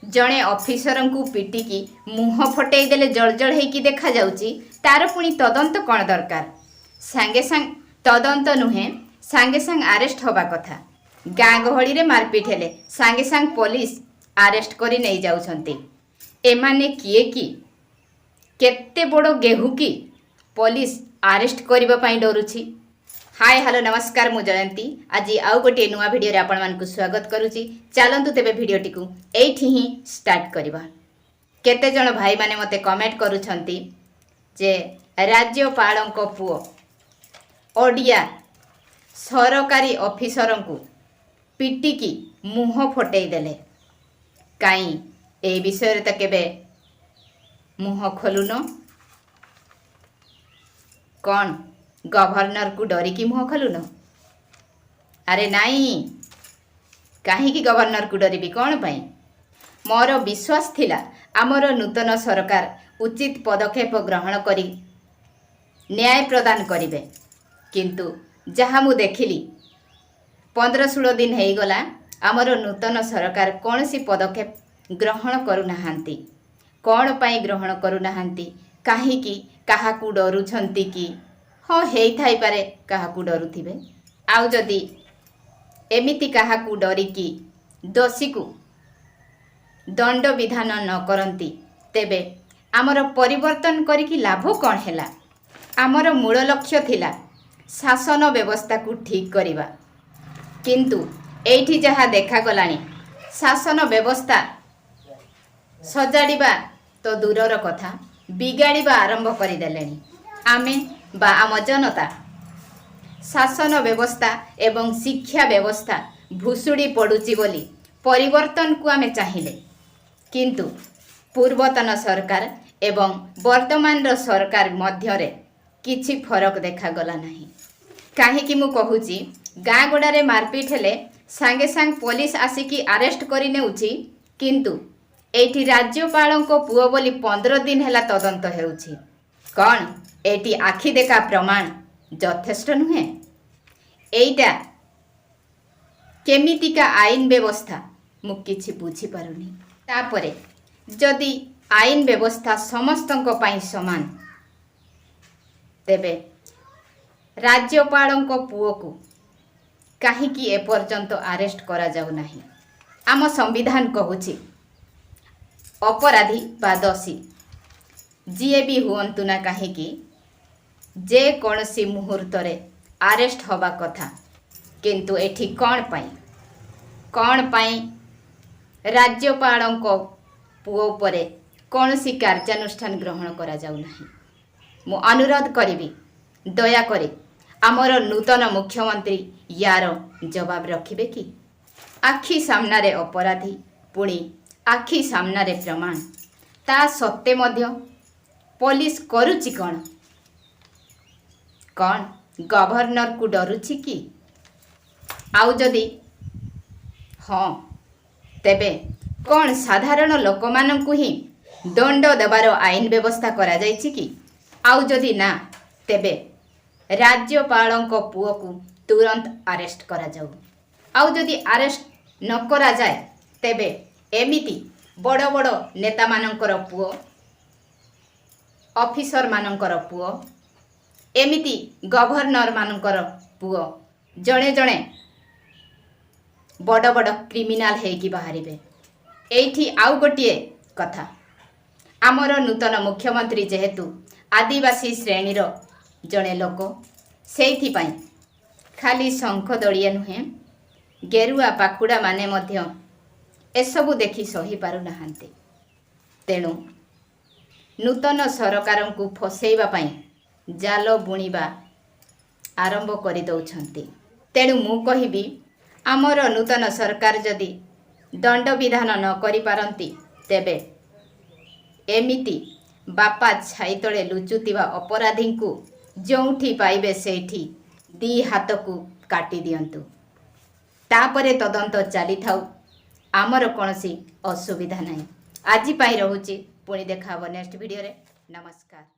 जड़े ऑफिसर को पिटिकी मुह फटई देले जलजल होगी देखा जाउची तार पुणी तदंत कौन दरकार। सांगे सांग तदंत नुहे सांगे सांग आरेस्ट होबा कथा। गाँ गहली रे मारपीट हेले सांगे सांग पुलिस आरेस्ट करी नहीं जाउछंती। एमाने किए कि केते बड़ गेहू की पुलिस आरेस्ट करबा पई डरुछि। हाय हेलो नमस्कार मु जयंती आज आउ गोटे नुआ भिडियो रे आपण मानकु स्वागत करूची। चलंतु तेबे भिडियोटी को एठी ही स्टार्ट करबा। केते जण भाई माने मते कमेंट करूछंती जे राज्यपालक पुओ ओडिया सरकारी ऑफिसर को पिटिकी मुह फटई देले काई ए विषय रे त केबे मुह खोलुनो। कौन गवर्नर को डरिकी मुह खोलुनो? अरे नाई कहीं गवर्नर को डरबी कौन पाई? मोर विश्वास थिला आमर नूतन सरकार उचित पदक्षेप ग्रहण करी न्याय प्रदान करिवे, किंतु जहाँ मु देखिली 15-16 दिन हो गला आमर नूतन सरकार कौन सी पदक्षेप ग्रहण करूनाहांती। कौन पाई ग्रहण करूनाहांती? कहीं काहाकू डरुछंती कि हाँ हेई थाई पारे काहाकू डरुथिबे। आउ जदि एमिति काहाकू डरिकी दोषी को दंड विधान न करंती तेबे आमर परिवर्तन करिकी लाभ कौन हैला? आमर मूल लक्ष्य थिला शासन व्यवस्था को ठीक करिबा, किंतु एठी जहाँ देखा गलानी शासन व्यवस्था सजाड़िबा तो दूरर कथा बिगाड़िबा आरंभ करदेलेनी। आमे बा आम जनता शासन व्यवस्था एवं शिक्षा व्यवस्था भुसुड़ी पड़ुची बोली परिवर्तन को आमे चाहिए, किंतु पूर्वतन सरकार एवं वर्तमान सरकार मध्यरे किछि फरक देखा गला नहीं। काहेकि मु कहूची गाँ गुड़ारे मारपीट हेले सांगे सांग पुलिस आसिकी आरेस्ट करि नेउची, किंतु एठी राज्यपालक पुओ बोली 15 दिन हैला तदंत हेउची। कौन एटी आखि देखा प्रमाण यथेष्ट नुहे? एइटा केमितिका आईन व्यवस्था मु किछि बुझी पारुनी। तापरे जदि आईन व्यवस्था समस्तंक पाई समान तेबे राज्यपालक पुओ को काहीकि एपर्यंत आरेस्ट करा जाउ नाही। आम संविधान कहूची अपराधी बा दोषी जीए भी हुअंतु ना कहीं जे कौन सी मुहूर्त रे आरेस्ट होबा कथा, किंतु एठी कौन पाई राज्यपालक पुओ परे कौन सी कार्यानुष्ठान ग्रहण करा जाउ नाही। मु अनुरोध करिबी दया करी आमर नूतन मुख्यमंत्री यार जवाब रखिबे कि आखि सामना रे अपराधी पुणी आखि सामना रे प्रमाण ता सत्ते मध्य पुलिस करुची कौन? कौन गवर्नर को डरुची कि? आउ जदि हाँ तेबे कौन साधारण लोक मानकु ही दंड देवार आईन व्यवस्था करा जायछि कि? आउ जदि ना तेबे राज्यपालक पुओ को तुरंत आरेस्ट करा जाऊ। आउ जदि आरेस्ट न करा जाए तेबे एमिति बड़ बड़ नेता मानकर पुओ ऑफिसर मानकर पुओ एमिति गवर्नर मानकर पुओ जड़े जड़े बड़ बड़ क्रिमिनाल हेकी बाहरिबे। एठी आउ गोटिए कथा आमर नूतन मुख्यमंत्री जेहेतु आदिवासी श्रेणीर जड़े लोक सेइथि पई खाली शंख दड़िया नुहे गेरुआ पाखुड़ा माने मध्य एसबु देखि सही पारु नाहांती। तेणु नूतन सरकार को फसैबा पई जाल बुणिबा आरंभ करि दउछंती। तेणु मु कहिबी आमर नूतन सरकार जदि दंड विधान न करि पारंती तेबे एमिति बापा छाई तले लुचुतिबा अपराधी को जोठी पाइबे सेठी दी हाथ को काटी दियंतु। तापरे तदंत चली थाउ, आमर कौनसी असुविधा नहीं। आज पाई रहूची पुणी देखा नेक्स्ट वीडियो रे। नमस्कार।